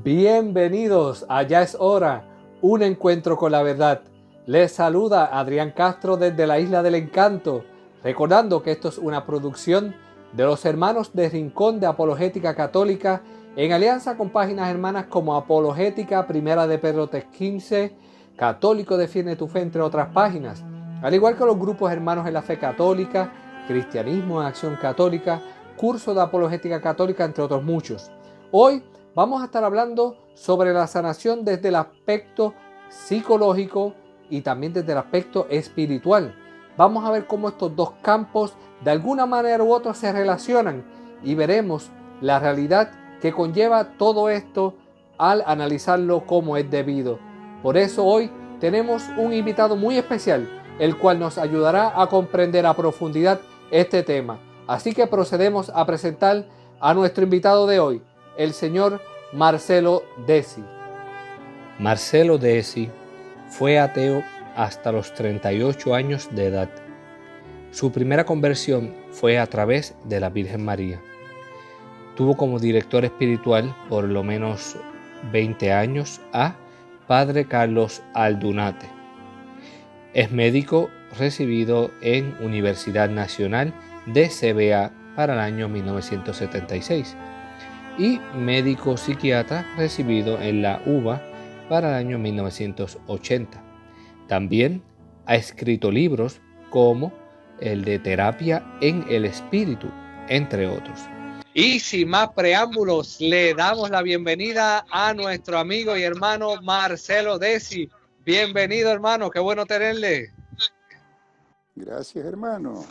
Bienvenidos a Ya es Hora, un encuentro con la verdad. Les saluda Adrián Castro desde la Isla del Encanto, recordando que esto es una producción de los hermanos de Rincón de Apologética Católica en alianza con páginas hermanas como Apologética, Primera de Pedro 3:15, Católico Defiende tu Fe, entre otras páginas, al igual que los grupos hermanos en la Fe Católica, Cristianismo en Acción Católica, Curso de Apologética Católica, entre otros muchos. Hoy vamos a estar hablando sobre la sanación desde el aspecto psicológico y también desde el aspecto espiritual. Vamos a ver cómo estos dos campos de alguna manera u otra se relacionan y veremos la realidad que conlleva todo esto al analizarlo como es debido. Por eso hoy tenemos un invitado muy especial, el cual nos ayudará a comprender a profundidad este tema. Así que procedemos a presentar a nuestro invitado de hoy, el señor Marcelo Desi. Marcelo Desi fue ateo hasta los 38 años de edad. Su primera conversión fue a través de la Virgen María. Tuvo como director espiritual por lo menos 20 años a Padre Carlos Aldunate. Es médico recibido en Universidad Nacional de CBA para el año 1976 y médico psiquiatra recibido en la UBA para el año 1980. También ha escrito libros como el de Terapia en el Espíritu, entre otros. Y sin más preámbulos, le damos la bienvenida a nuestro amigo y hermano Marcelo Desi. Bienvenido, hermano, qué bueno tenerle. Gracias, hermano.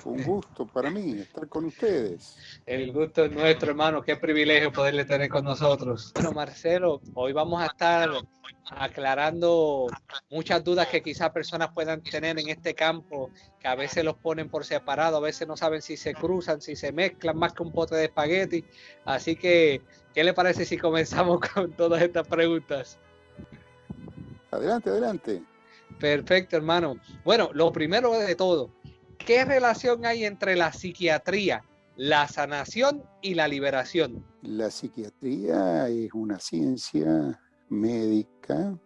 Un gusto para mí estar con ustedes. El gusto es nuestro, hermano. Qué privilegio poderle tener con nosotros. Bueno, Marcelo, hoy vamos a estar aclarando muchas dudas que quizás personas puedan tener en este campo, que a veces los ponen por separado, a veces no saben si se cruzan, si se mezclan más que un pote de espagueti. Así que, ¿qué le parece si comenzamos con todas estas preguntas? Adelante, adelante. Perfecto, hermano. Bueno, lo primero de todo, ¿qué relación hay entre la psiquiatría, la sanación y la liberación? La psiquiatría es una ciencia médica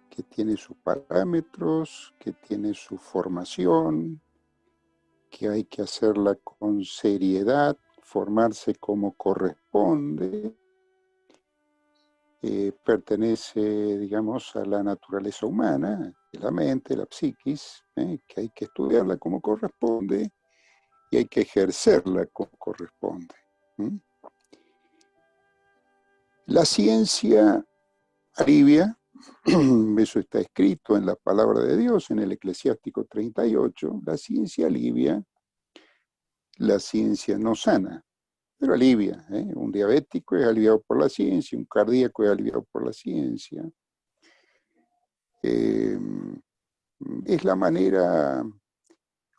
que tiene sus parámetros, que tiene su formación, que hay que hacerla con seriedad, formarse como corresponde. Pertenece, digamos, a la naturaleza humana, la mente, la psiquis, que hay que estudiarla como corresponde y hay que ejercerla como corresponde. La ciencia alivia, eso está escrito en la palabra de Dios, en el Eclesiástico 38, la ciencia alivia, la ciencia no sana, pero alivia. Un diabético es aliviado por la ciencia, un cardíaco es aliviado por la ciencia. Es la manera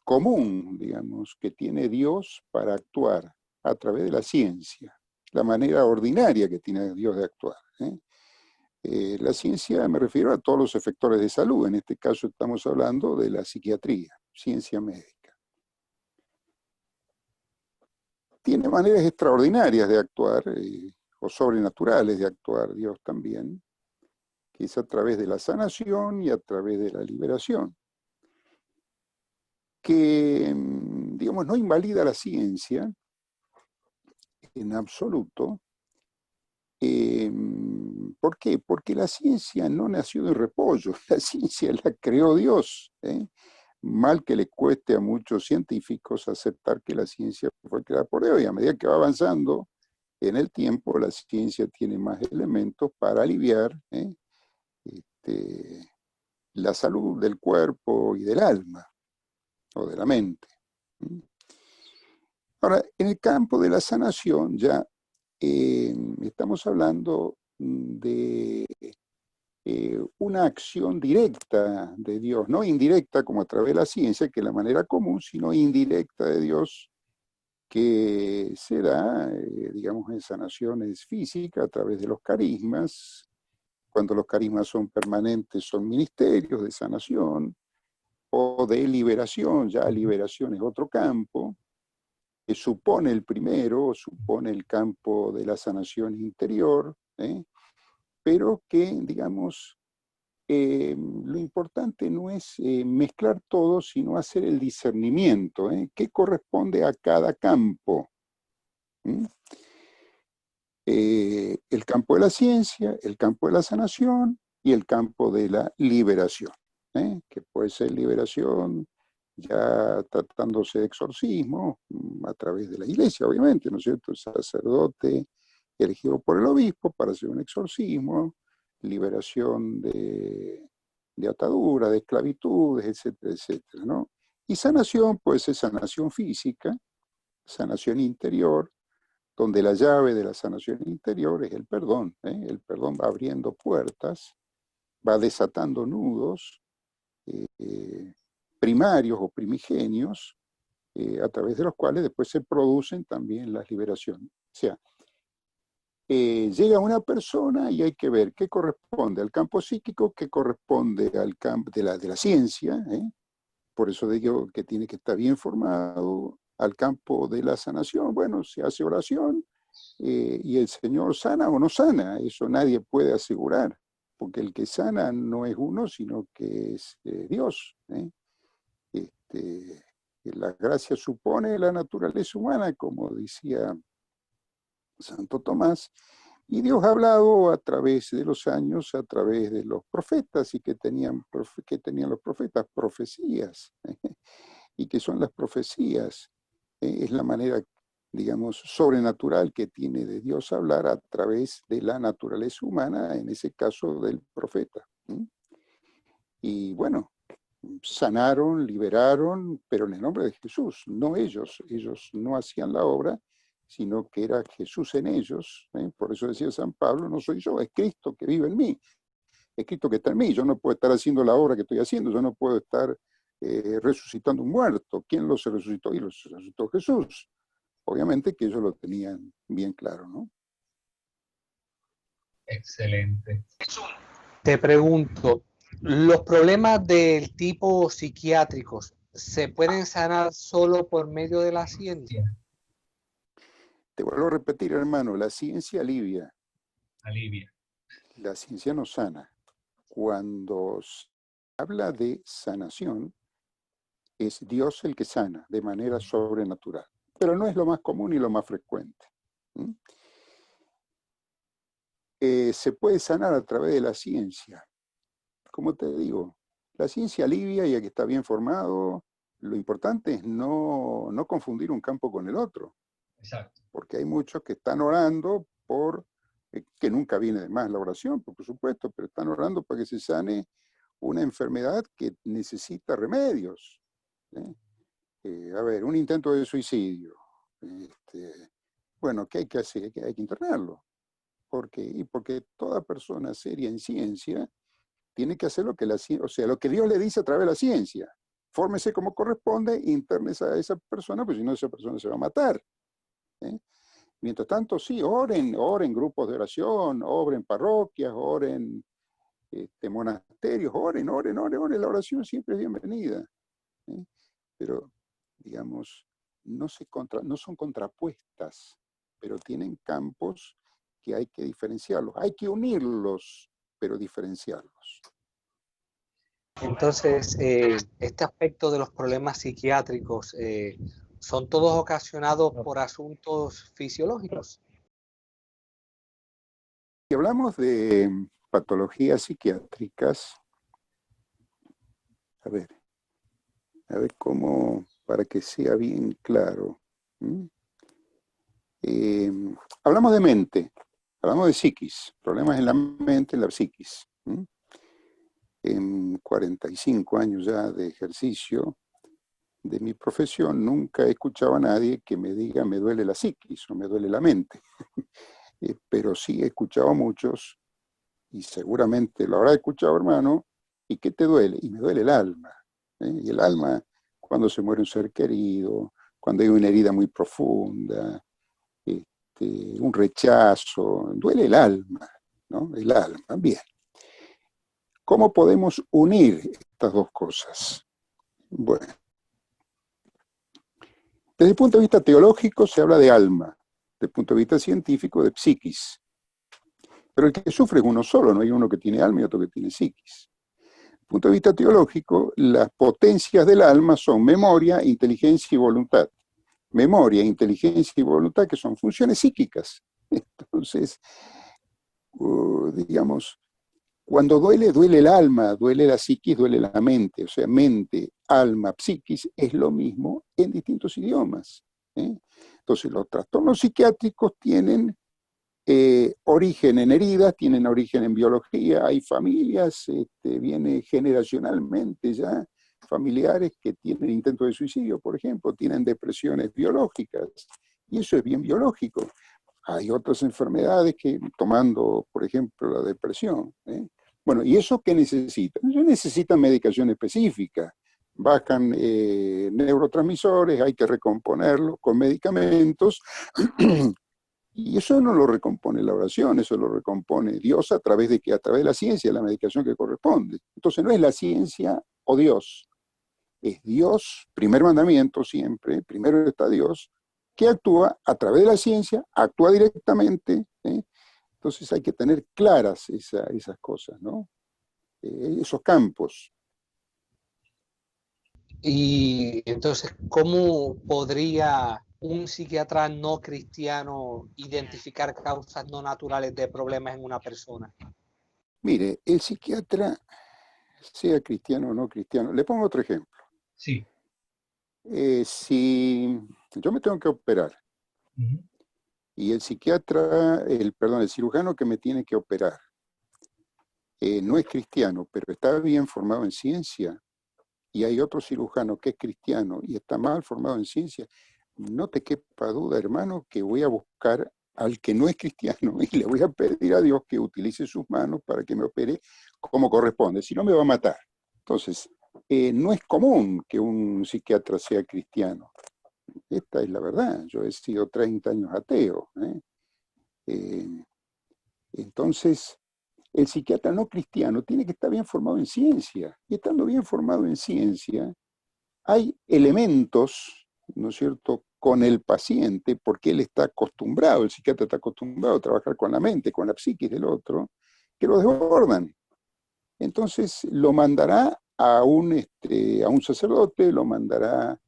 común, digamos, que tiene Dios para actuar a través de la ciencia, la manera ordinaria que tiene Dios de actuar. La ciencia, me refiero a todos los efectores de salud, en este caso estamos hablando de la psiquiatría, ciencia médica. Tiene maneras extraordinarias de actuar, o sobrenaturales de actuar Dios también, que es a través de la sanación y a través de la liberación, que, digamos, no invalida la ciencia en absoluto. ¿Por qué? Porque la ciencia no nació de repollo, la ciencia la creó Dios. Mal que le cueste a muchos científicos aceptar que la ciencia fue creada por Dios, y a medida que va avanzando en el tiempo, la ciencia tiene más elementos para aliviar la salud del cuerpo y del alma, o de la mente. Ahora, en el campo de la sanación ya estamos hablando de una acción directa de Dios, no indirecta como a través de la ciencia, que es la manera común, sino indirecta de Dios, que se da, digamos, en sanaciones físicas a través de los carismas. Cuando los carismas son permanentes, son ministerios de sanación o de liberación. Ya liberación es otro campo, que supone el primero, supone el campo de la sanación interior, pero que, digamos, lo importante no es mezclar todo, sino hacer el discernimiento, qué corresponde a cada campo. El campo de la ciencia, el campo de la sanación y el campo de la liberación, que puede ser liberación ya tratándose de exorcismo, a través de la iglesia, obviamente, ¿no es cierto? El sacerdote elegido por el obispo para hacer un exorcismo, liberación de atadura, de esclavitudes, etcétera, etcétera, ¿no? Y sanación puede ser sanación física, sanación interior, donde la llave de la sanación interior es el perdón. El perdón va abriendo puertas, va desatando nudos primarios o primigenios, a través de los cuales después se producen también las liberaciones. O sea, llega una persona y hay que ver qué corresponde al campo psíquico, qué corresponde al campo de la ciencia, por eso digo que tiene que estar bien formado, al campo de la sanación. Bueno, se hace oración y el Señor sana o no sana, eso nadie puede asegurar, porque el que sana no es uno, sino que es Dios. La gracia supone la naturaleza humana, como decía Santo Tomás, y Dios ha hablado a través de los años, a través de los profetas, y que tenían los profetas profecías, y que son las profecías, es la manera, digamos, sobrenatural que tiene de Dios hablar a través de la naturaleza humana, en ese caso del profeta. Y bueno, sanaron, liberaron, pero en el nombre de Jesús, no ellos. Ellos no hacían la obra, sino que era Jesús en ellos. Por eso decía San Pablo, no soy yo, es Cristo que vive en mí. Es Cristo que está en mí. Yo no puedo estar haciendo la obra que estoy haciendo, yo no puedo estar resucitando un muerto. ¿Quién los resucitó? Y los resucitó Jesús. Obviamente que ellos lo tenían bien claro, ¿no? Excelente. Te pregunto, ¿los problemas del tipo psiquiátricos se pueden sanar solo por medio de la ciencia? Te vuelvo a repetir, hermano, la ciencia alivia. Alivia. La ciencia no sana. Cuando se habla de sanación, es Dios el que sana de manera sobrenatural. Pero no es lo más común y lo más frecuente. Se puede sanar a través de la ciencia. Como te digo, la ciencia alivia y aquí está bien formado. Lo importante es no confundir un campo con el otro. Exacto. Porque hay muchos que están orando por, que nunca viene de más la oración, por supuesto, pero están orando para que se sane una enfermedad que necesita remedios. A ver, un intento de suicidio. Bueno, ¿qué hay que hacer? Hay que internarlo. Porque toda persona seria en ciencia tiene que hacer lo que la ciencia, o sea, lo que Dios le dice a través de la ciencia. Fórmese como corresponde, internese a esa persona, pues si no esa persona se va a matar. Mientras tanto, sí, oren grupos de oración, oren parroquias, oren monasterios, oren. La oración siempre es bienvenida. Pero, digamos, no son contrapuestas, pero tienen campos que hay que diferenciarlos. Hay que unirlos, pero diferenciarlos. Entonces, este aspecto de los problemas psiquiátricos, ¿son todos ocasionados por asuntos fisiológicos? Si hablamos de patologías psiquiátricas, a ver cómo, para que sea bien claro. Hablamos de mente, hablamos de psiquis, problemas en la mente, en la psiquis. En 45 años ya de ejercicio de mi profesión, nunca he escuchado a nadie que me diga me duele la psiquis o me duele la mente. Pero sí he escuchado a muchos, y seguramente lo habrá escuchado, hermano, ¿y qué te duele? Y me duele el alma. Y el alma, cuando se muere un ser querido, cuando hay una herida muy profunda, un rechazo, duele el alma, ¿no? El alma, bien. ¿Cómo podemos unir estas dos cosas? Bueno, desde el punto de vista teológico se habla de alma, desde el punto de vista científico de psiquis. Pero el que sufre es uno solo, no hay uno que tiene alma y otro que tiene psiquis. Desde el punto de vista teológico, las potencias del alma son memoria, inteligencia y voluntad. Memoria, inteligencia y voluntad, que son funciones psíquicas. Entonces, digamos, cuando duele, duele el alma, duele la psiquis, duele la mente. O sea, mente, alma, psiquis es lo mismo en distintos idiomas. Entonces, los trastornos psiquiátricos tienen origen en heridas, tienen origen en biología, hay familias, viene generacionalmente ya, familiares que tienen intentos de suicidio, por ejemplo, tienen depresiones biológicas, y eso es bien biológico. Hay otras enfermedades que, tomando, por ejemplo, la depresión. Bueno, ¿y eso qué necesitan? Ellos necesitan medicación específica. Bajan neurotransmisores, hay que recomponerlos con medicamentos. Y eso no lo recompone la oración, eso lo recompone Dios a través de la ciencia, la medicación que corresponde. Entonces no es la ciencia o Dios, es Dios, primer mandamiento siempre, primero está Dios, que actúa a través de la ciencia, actúa directamente. Entonces hay que tener claras esas cosas, ¿no? Esos campos. Y entonces, ¿cómo podría un psiquiatra no cristiano identificar causas no naturales de problemas en una persona? Mire, el psiquiatra, sea cristiano o no cristiano, le pongo otro ejemplo. Sí. Si yo me tengo que operar, y el el cirujano que me tiene que operar, no es cristiano, pero está bien formado en ciencia, y hay otro cirujano que es cristiano y está mal formado en ciencia, no te quepa duda, hermano, que voy a buscar al que no es cristiano y le voy a pedir a Dios que utilice sus manos para que me opere como corresponde, si no me va a matar. Entonces, no es común que un psiquiatra sea cristiano. Esta es la verdad. Yo he sido 30 años ateo. Entonces, el psiquiatra no cristiano tiene que estar bien formado en ciencia. Y estando bien formado en ciencia, hay elementos, ¿no es cierto?, con el paciente, porque él está acostumbrado, el psiquiatra está acostumbrado a trabajar con la mente, con la psiquis del otro, que lo desbordan. Entonces lo mandará a un sacerdote, lo mandará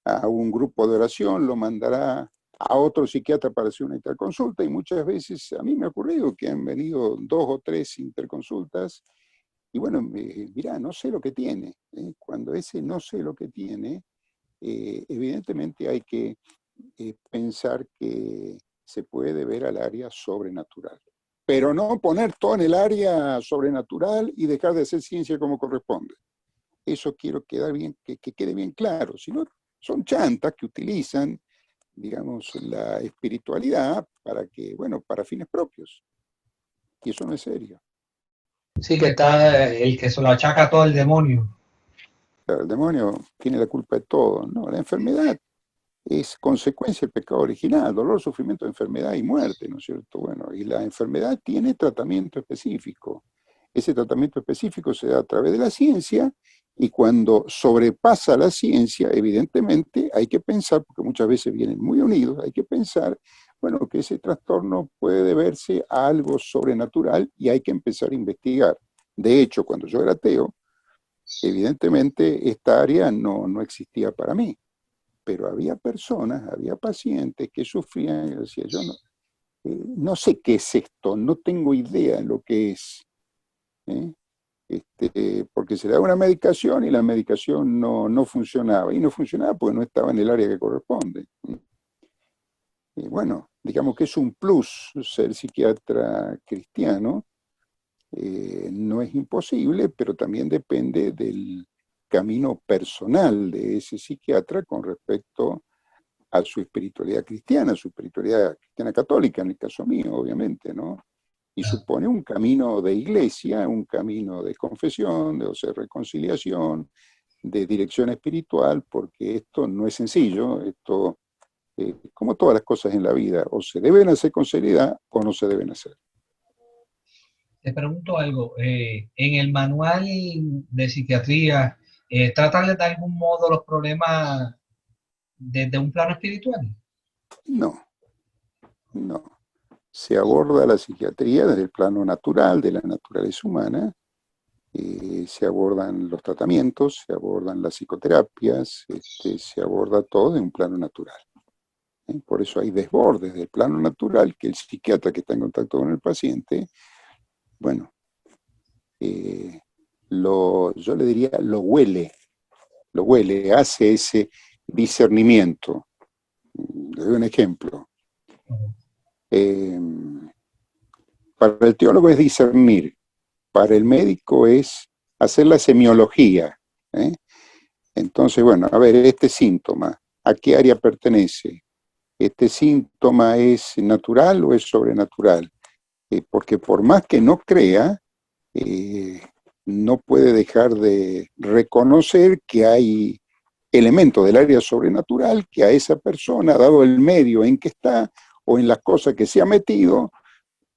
a un grupo de oración, lo mandará a otro psiquiatra para hacer una interconsulta, y muchas veces a mí me ha ocurrido que han venido 2 o 3 interconsultas, y bueno, mirá, no sé lo que tiene. Cuando ese no sé lo que tiene, evidentemente hay que pensar que se puede ver al área sobrenatural. Pero no poner todo en el área sobrenatural y dejar de hacer ciencia como corresponde. Eso quiero que quede bien claro. Si no, son chantas que utilizan, digamos, la espiritualidad para fines propios. Y eso no es serio. Sí, que está el que se lo achaca todo el demonio. Claro, el demonio tiene la culpa de todo, ¿no? La enfermedad es consecuencia del pecado original, dolor, sufrimiento, enfermedad y muerte, ¿no es cierto? Bueno, y la enfermedad tiene tratamiento específico. Ese tratamiento específico se da a través de la ciencia, y cuando sobrepasa la ciencia, evidentemente hay que pensar, porque muchas veces vienen muy unidos, hay que pensar, bueno, que ese trastorno puede deberse a algo sobrenatural y hay que empezar a investigar. De hecho, cuando yo era ateo, evidentemente esta área no existía para mí, pero había personas, había pacientes que sufrían y decían, yo no sé qué es esto, no tengo idea de lo que es. ¿eh? Porque se le da una medicación y la medicación no funcionaba, y no funcionaba porque no estaba en el área que corresponde. Y bueno, digamos que es un plus ser psiquiatra cristiano. No es imposible, pero también depende del camino personal de ese psiquiatra con respecto a su espiritualidad cristiana católica, en el caso mío, obviamente, ¿no? Y supone un camino de iglesia, un camino de confesión, de reconciliación, de dirección espiritual, porque esto no es sencillo. Esto, como todas las cosas en la vida, o se deben hacer con seriedad o no se deben hacer. Te pregunto algo, en el manual de psiquiatría, ¿tratan de algún modo los problemas desde un plano espiritual? No, no. se aborda la psiquiatría desde el plano natural, de la naturaleza humana, se abordan los tratamientos, se abordan las psicoterapias, se aborda todo de un plano natural. Por eso hay desbordes del plano natural que el psiquiatra que está en contacto con el paciente, bueno, yo le diría, lo huele, hace ese discernimiento. Le doy un ejemplo. Eh, para el teólogo es discernir, para el médico es hacer la semiología. Entonces, bueno, a ver, este síntoma, ¿a qué área pertenece? ¿Este síntoma es natural o es sobrenatural? Porque por más que no crea, no puede dejar de reconocer que hay elementos del área sobrenatural que a esa persona, dado el medio en que está o en las cosas que se ha metido,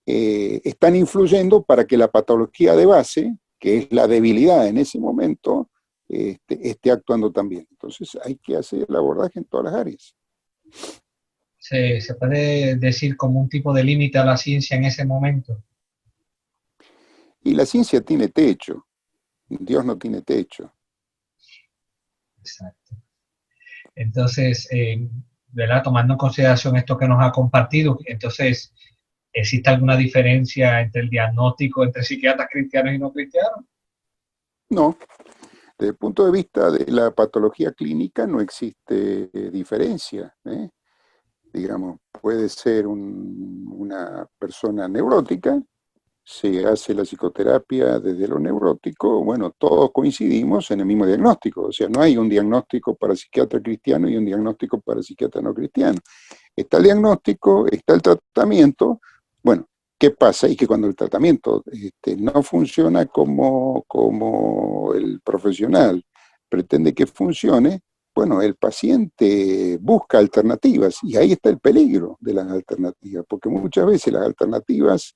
están influyendo para que la patología de base, que es la debilidad en ese momento, esté actuando también. Entonces hay que hacer el abordaje en todas las áreas. Se puede decir como un tipo de límite a la ciencia en ese momento. Y la ciencia tiene techo, Dios no tiene techo. Exacto. Entonces, ¿verdad? Tomando en consideración esto que nos ha compartido, entonces, ¿existe alguna diferencia entre el diagnóstico entre psiquiatras cristianos y no cristianos? No, desde el punto de vista de la patología clínica no existe diferencia. Digamos, puede ser una persona neurótica, se hace la psicoterapia desde lo neurótico, bueno, todos coincidimos en el mismo diagnóstico, o sea, no hay un diagnóstico para psiquiatra cristiano y un diagnóstico para psiquiatra no cristiano. Está el diagnóstico, está el tratamiento, bueno, ¿qué pasa? Y que cuando el tratamiento no funciona como el profesional pretende que funcione, bueno, el paciente busca alternativas y ahí está el peligro de las alternativas, porque muchas veces las alternativas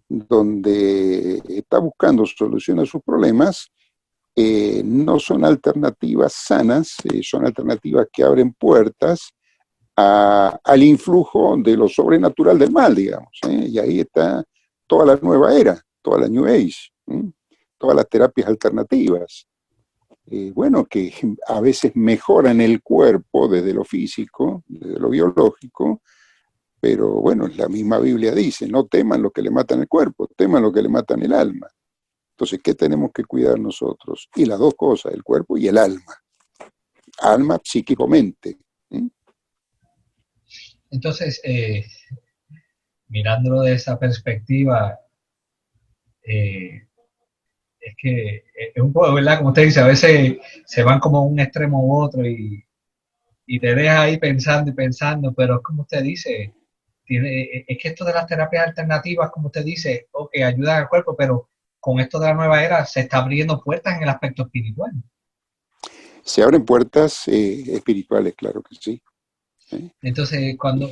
donde está buscando solución a sus problemas, no son alternativas sanas, son alternativas que abren puertas al influjo de lo sobrenatural del mal, digamos. Y ahí está toda la nueva era, toda la New Age, todas las terapias alternativas. Bueno, que a veces mejoran el cuerpo desde lo físico, desde lo biológico, pero bueno, la misma Biblia dice, no teman lo que le matan el cuerpo, teman lo que le matan el alma. Entonces, ¿qué tenemos que cuidar nosotros? Y las dos cosas, el cuerpo y el alma. Alma, psíquico, mente. Entonces, mirándolo de esa perspectiva, es que es un poco, ¿verdad? Como usted dice, a veces se van como a un extremo u otro y te deja ahí pensando y pensando, pero es como usted dice, es que esto de las terapias alternativas, como usted dice, ok, ayudan al cuerpo, pero con esto de la nueva era se está abriendo puertas en el aspecto espiritual. Se abren puertas espirituales, claro que sí. Entonces, cuando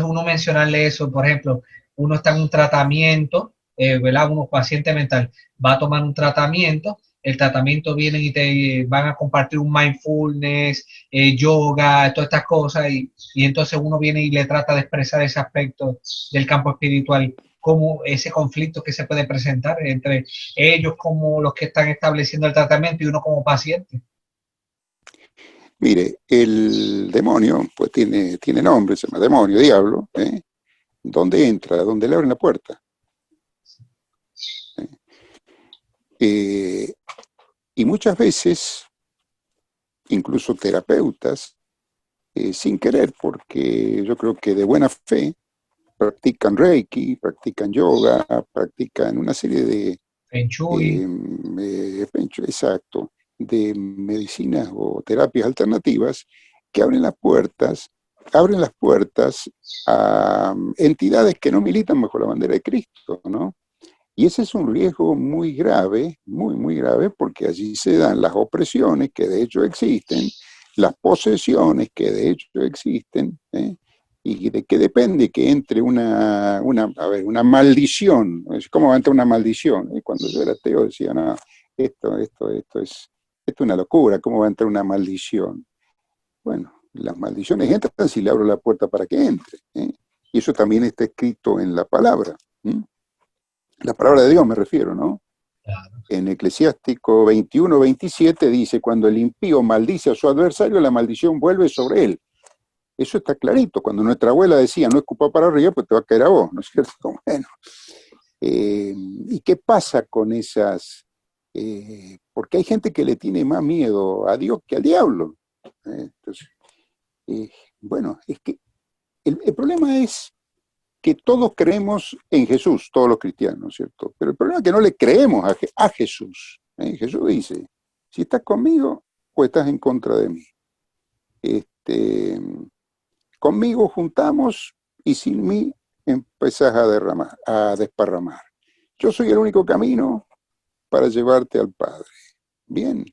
uno mencionarle eso, por ejemplo, uno está en un tratamiento, ¿verdad? Uno paciente mental va a tomar un tratamiento, el tratamiento vienen y te van a compartir un mindfulness, yoga, todas estas cosas, y entonces uno viene y le trata de expresar ese aspecto del campo espiritual, como ese conflicto que se puede presentar entre ellos como los que están estableciendo el tratamiento y uno como paciente. Mire, el demonio, pues tiene nombre, se llama demonio, diablo. ¿Dónde entra? ¿Dónde le abren la puerta? Y muchas veces, incluso terapeutas, sin querer, porque yo creo que de buena fe, practican Reiki, practican yoga, practican una serie de, Feng Shui. exacto, de medicinas o terapias alternativas que abren las puertas a entidades que no militan bajo la bandera de Cristo, ¿no? Y ese es un riesgo muy grave, muy, muy grave, porque allí se dan las opresiones que de hecho existen, las posesiones que de hecho existen, y de qué depende que entre una maldición. ¿Cómo va a entrar una maldición? Cuando yo era ateo decía, no, esto es una locura, ¿cómo va a entrar una maldición? Bueno, las maldiciones entran si le abro la puerta para que entre. Y eso también está escrito en la palabra. La palabra de Dios me refiero, ¿no? Claro. En Eclesiástico 21-27 dice, cuando el impío maldice a su adversario, la maldición vuelve sobre él. Eso está clarito. Cuando nuestra abuela decía, no escupa para arriba, pues te va a caer a vos, ¿no es cierto? Bueno, ¿y qué pasa con esas? Porque hay gente que le tiene más miedo a Dios que al diablo. Entonces, bueno, es que el problema es que todos creemos en Jesús, todos los cristianos, ¿no es cierto? Pero el problema es que no le creemos a Jesús. Jesús dice, si estás conmigo o estás en contra de mí. Conmigo juntamos y sin mí empezás a desparramar. Yo soy el único camino para llevarte al Padre. Bien.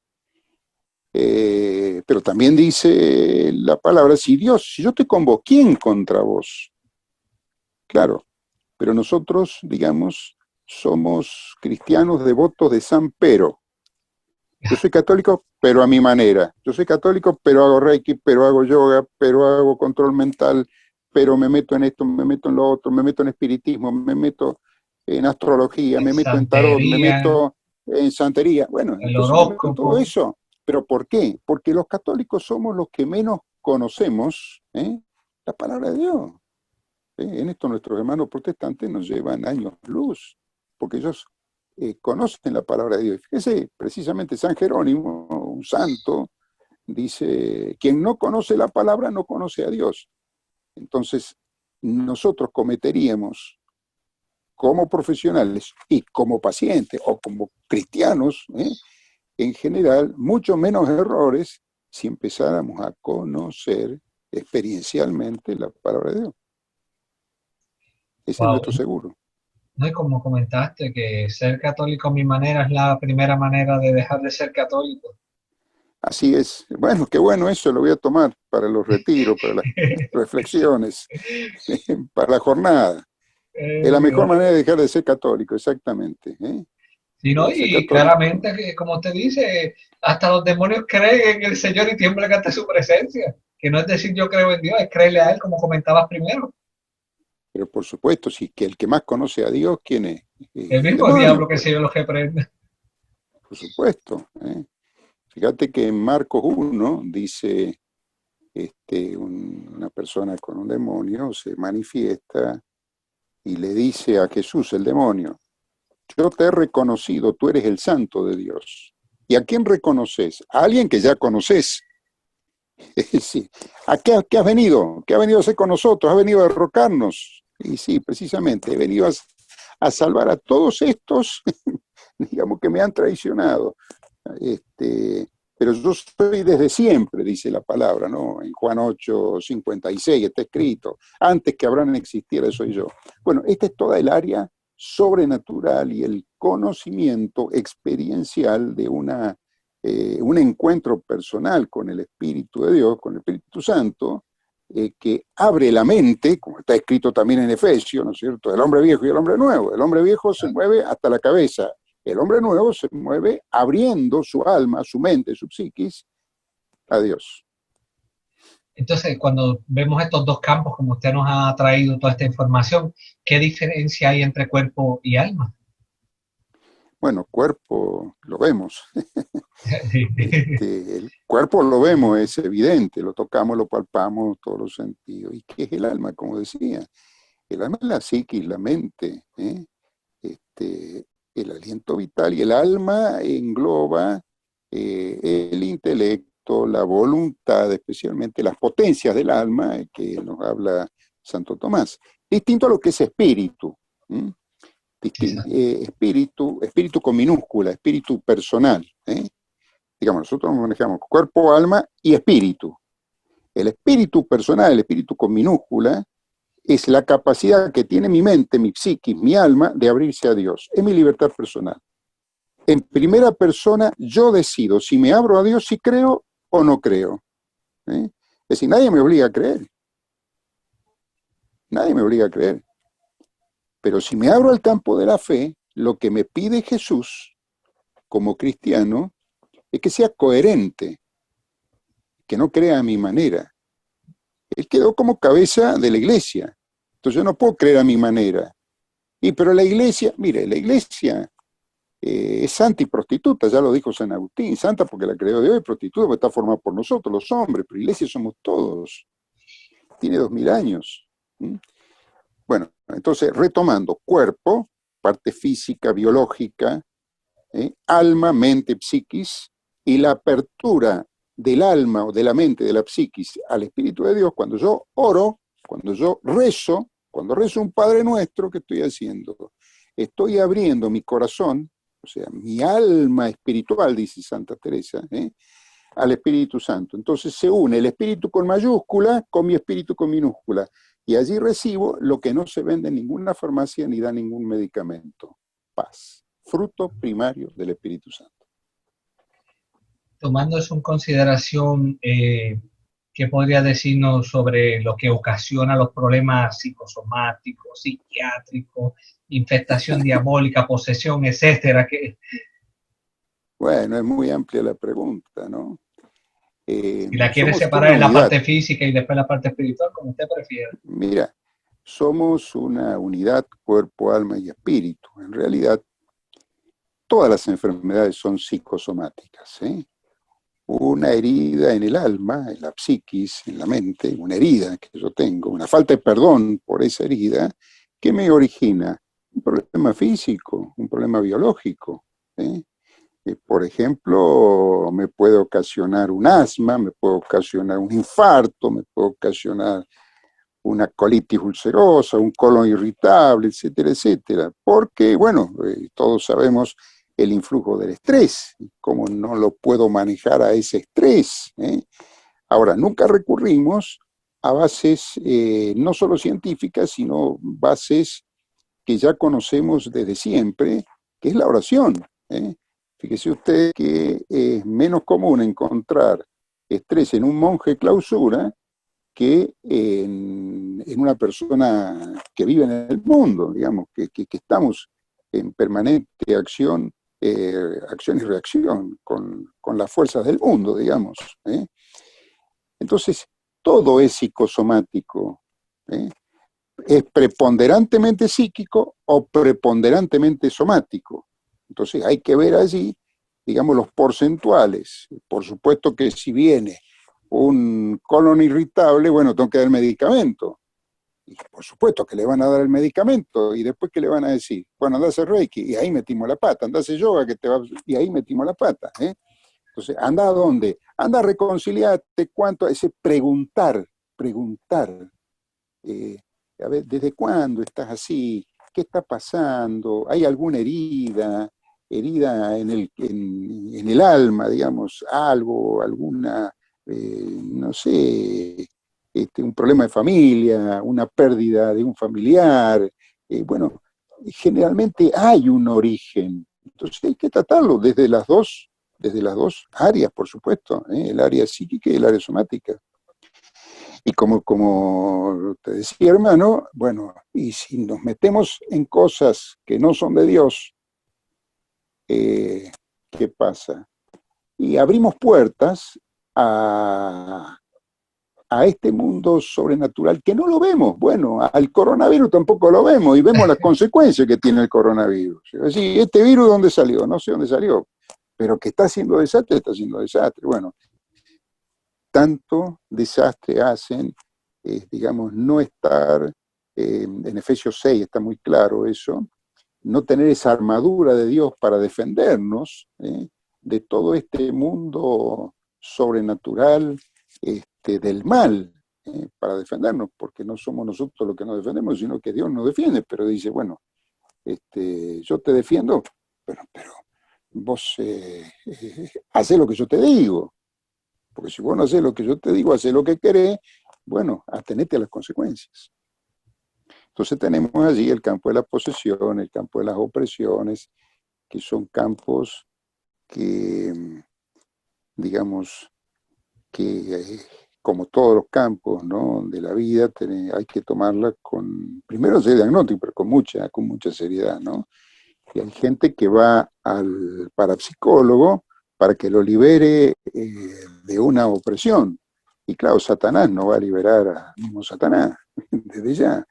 Pero también dice la palabra, si yo te convoco, ¿quién contra vos? Claro, pero nosotros, digamos, somos cristianos devotos de San Pero. Yo soy católico, pero a mi manera. Yo soy católico, pero hago Reiki, pero hago yoga, pero hago control mental, pero me meto en esto, me meto en lo otro, me meto en espiritismo, me meto en astrología, me meto en tarot, me Santería, meto en santería. Bueno, el entonces me meto en todo horóscopo. eso. ¿Pero por qué? Porque los católicos somos los que menos conocemos la palabra de Dios. En esto nuestros hermanos protestantes nos llevan años luz, porque ellos conocen la palabra de Dios. Fíjese, precisamente San Jerónimo, un santo, dice, quien no conoce la palabra no conoce a Dios. Entonces, nosotros cometeríamos como profesionales y como pacientes o como cristianos, en general, mucho menos errores si empezáramos a conocer experiencialmente la palabra de Dios. Ese es Wow. nuestro seguro. No, y como comentaste, que ser católico a mi manera es la primera manera de dejar de ser católico. Así es. Bueno, qué bueno eso, lo voy a tomar para los retiros, para las reflexiones, para la jornada. Es la mejor manera de dejar de ser católico, exactamente. Sí, ¿no? Dejar de ser Y católico. claramente, que, como te dice, hasta los demonios creen en el Señor y tiemblan ante su presencia. Que no es decir yo creo en Dios, es creerle a Él, como comentabas primero. Pero por supuesto, si que el que más conoce a Dios, ¿quién es? El El mismo demonio, diablo que el pues, Señor los reprende. por supuesto. Fíjate que en Marcos 1 dice, una persona con un demonio se manifiesta y le dice a Jesús, el demonio, yo te he reconocido, tú eres el santo de Dios. ¿Y a quién reconoces? A alguien que ya conoces. Sí. ¿A qué has venido? ¿Qué ha venido a hacer con nosotros? ¿Ha venido a derrocarnos? Y sí, precisamente, he venido a salvar a todos estos, digamos, que me han traicionado. Pero yo soy desde siempre, dice la palabra, ¿no? En Juan 8:56 está escrito, antes que Abraham existiera soy yo. Bueno, esta es toda el área sobrenatural y el conocimiento experiencial de un encuentro personal con el Espíritu de Dios, con el Espíritu Santo, que abre la mente, como está escrito también en Efesios, ¿no es cierto? El hombre viejo y el hombre nuevo. El hombre viejo se mueve hasta la cabeza, el hombre nuevo se mueve abriendo su alma, su mente, su psiquis a Dios. Entonces, cuando vemos estos dos campos, como usted nos ha traído toda esta información, ¿qué diferencia hay entre cuerpo y alma? Bueno, cuerpo lo vemos. El cuerpo lo vemos, es evidente, lo tocamos, lo palpamos, todos los sentidos. ¿Y qué es el alma? Como decía, el alma es la psiquis, la mente, el aliento vital, y el alma engloba el intelecto, la voluntad, especialmente las potencias del alma, que nos habla Santo Tomás. Distinto a lo que es espíritu. Espíritu con minúscula, espíritu personal. Digamos, nosotros manejamos cuerpo, alma y espíritu. El espíritu personal, el espíritu con minúscula, es la capacidad que tiene mi mente, mi psiquis, mi alma, de abrirse a Dios. Es mi libertad personal. En primera persona, yo decido si me abro a Dios, si creo o no creo. Es decir, nadie me obliga a creer. Nadie me obliga a creer. Pero si me abro al campo de la fe, lo que me pide Jesús, como cristiano, es que sea coherente, que no crea a mi manera. Él quedó como cabeza de la iglesia. Entonces yo no puedo creer a mi manera. Pero la iglesia, mire, la iglesia es santa y prostituta, ya lo dijo San Agustín, santa porque la creó Dios y prostituta porque está formada por nosotros, los hombres, pero iglesia somos todos. Tiene 2000 años. ¿Mm? Bueno, entonces retomando, cuerpo, parte física, biológica, alma, mente, psiquis, y la apertura del alma o de la mente, de la psiquis al Espíritu de Dios, cuando yo oro, cuando yo rezo, cuando rezo un Padre Nuestro, ¿qué estoy haciendo? Estoy abriendo mi corazón, o sea, mi alma espiritual, dice Santa Teresa, al Espíritu Santo. Entonces se une el Espíritu con mayúscula con mi Espíritu con minúscula. Y allí recibo lo que no se vende en ninguna farmacia ni da ningún medicamento. Paz. Fruto primario del Espíritu Santo. Tomando eso en consideración, ¿qué podría decirnos sobre lo que ocasiona los problemas psicosomáticos, psiquiátricos, infestación diabólica, posesión, etcétera? Bueno, es muy amplia la pregunta, ¿no? Si la quiere separar en la parte física y después la parte espiritual, como usted prefiera. Mira, somos una unidad, cuerpo, alma y espíritu. En realidad, todas las enfermedades son psicosomáticas, Una herida en el alma, en la psiquis, en la mente, una herida que yo tengo, una falta de perdón por esa herida, ¿qué me origina? Un problema físico, un problema biológico. Por ejemplo, me puede ocasionar un asma, me puede ocasionar un infarto, me puede ocasionar una colitis ulcerosa, un colon irritable, etcétera, etcétera. Porque, bueno, todos sabemos el influjo del estrés, cómo no lo puedo manejar a ese estrés. Ahora, nunca recurrimos a bases no solo científicas, sino bases que ya conocemos desde siempre, que es la oración. Fíjese usted que es menos común encontrar estrés en un monje clausura que en una persona que vive en el mundo, digamos, que estamos en permanente acción y reacción con las fuerzas del mundo, digamos. Entonces, todo es psicosomático. Es preponderantemente psíquico o preponderantemente somático. Entonces, hay que ver allí, digamos, los porcentuales. Por supuesto que si viene un colon irritable, bueno, tengo que dar medicamento. Y por supuesto que le van a dar el medicamento, y después ¿qué le van a decir? Bueno, anda a hacer Reiki, y ahí metimos la pata, anda a hacer yoga, y ahí metimos la pata. Entonces, ¿anda a dónde? Anda a reconciliarte, cuánto, ese preguntar. A ver, ¿desde cuándo estás así? ¿Qué está pasando? ¿Hay alguna herida en el alma, digamos, algo, alguna, no sé, un problema de familia, una pérdida de un familiar? Bueno, generalmente hay un origen. Entonces hay que tratarlo desde las dos áreas, por supuesto, el área psíquica y el área somática. Y como te decía, hermano, bueno, y si nos metemos en cosas que no son de Dios, ¿qué pasa? Y abrimos puertas a este mundo sobrenatural que no lo vemos. Bueno, al coronavirus tampoco lo vemos y vemos las consecuencias que tiene el coronavirus. Es decir, ¿este virus dónde salió? No sé dónde salió, pero que está haciendo desastre, está haciendo desastre. Bueno, tanto desastre hacen, digamos, no estar, en Efesios 6 está muy claro eso, no tener esa armadura de Dios para defendernos de todo este mundo sobrenatural del mal, para defendernos, porque no somos nosotros los que nos defendemos, sino que Dios nos defiende, pero dice, bueno, yo te defiendo, pero vos hacé lo que yo te digo. Porque si vos no haces lo que yo te digo, haces lo que querés, bueno, atenete a las consecuencias. Entonces tenemos allí el campo de la posesión, el campo de las opresiones, que son campos que, digamos, que como todos los campos, ¿no?, de la vida, hay que tomarla primero ser diagnóstico, pero con mucha seriedad, ¿no? Y hay gente que va al parapsicólogo para que lo libere de una opresión. Y claro, Satanás no va a liberar al mismo Satanás, desde ya.